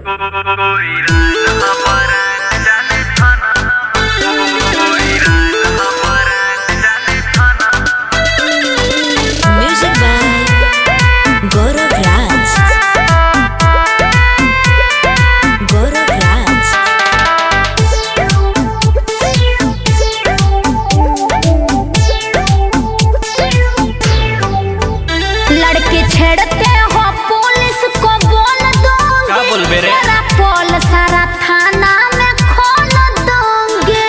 Music by Gaurav Raj. Gaurav Raj. लड़के छेड़ते हो police को बोल दूंगी। क्या बोल बे रे? तेरा पोल सारा थाना में खोल दूंगी।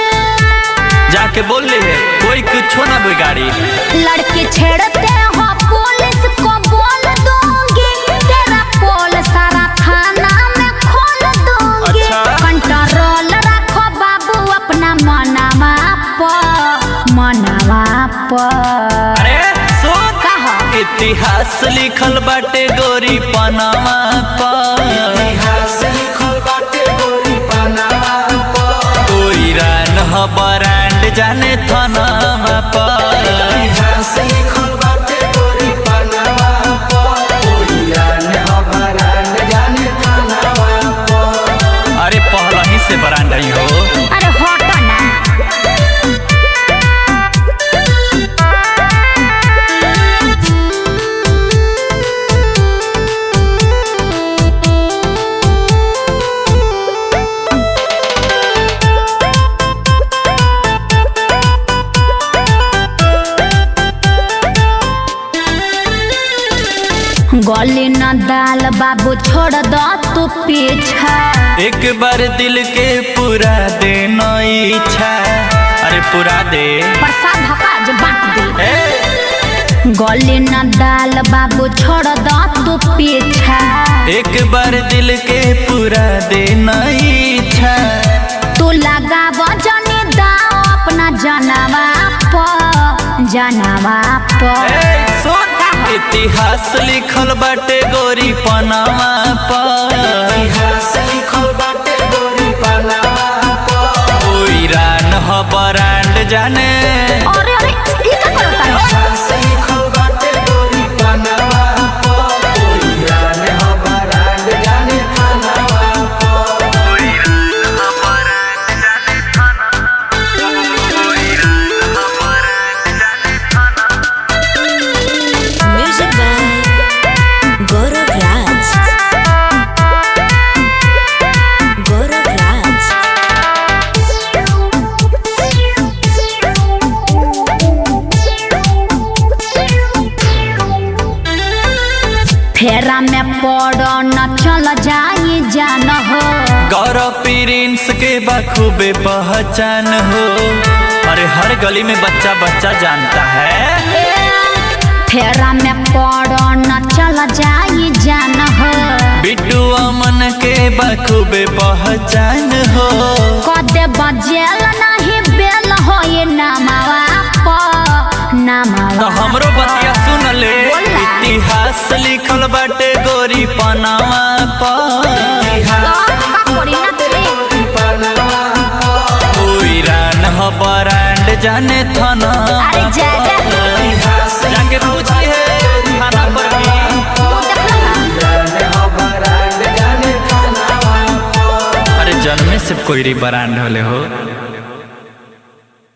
जाके बोल ले है कोई कुछ ना बिगाड़ी। लड़के छेड़ते हो पुलिस को बोल दूंगी। तेरा पोल सारा थाना में खोल दूंगी। अच्छा। कंट्रोल रखो बाबू अपना मनवा पर। अरे सुन कहा इतिहास लिखल बाटे गोरी पनामा पर। कोई रान ह ब्रांड जाने थानामा पर। अरे पहला ही से ब्रांड ही हो। अरे हटो ना। गली न दाल बाबू छोड़ दो तू पीछा। एक बार दिल के पूरा दे न इच्छा। अरे पूरा दे प्रसाद हका जो बांट दे। ए! गली न दाल बाबू छोड़ दो तू पीछा। एक बार दिल के पूरा दे न इच्छा। तू लगा वजनी दाओ अपना जानवा ए, सुन इतिहास लिखल बाटे गोरी पनामा पर। कोई रान ह ब्रांड जाने। अरे अरे ये क्या करता है? Music by Gaurav Raj. Gaurav Raj. फेरा में पड़ो न चल जाई जान हो। गौरव प्रिंस के बखूबे पहचान हो। अरे हर गली में बच्चा बच्चा जानता है। फेरा में पड़ो न चल जाई जान हो। बिट्टू अमन के बखूबे पहचान हो। कदे बजेल नहीं बेल हो ये नामावा तो हमरो बतिया सुन ले। इतिहास लिखल बाटे गोरी पनामा पर। कोई रान ह ब्रांड जाने थाना। अरे जाके पूछी है थाना पर भी। अरे जन्मे से कोई ब्रांड होले हो।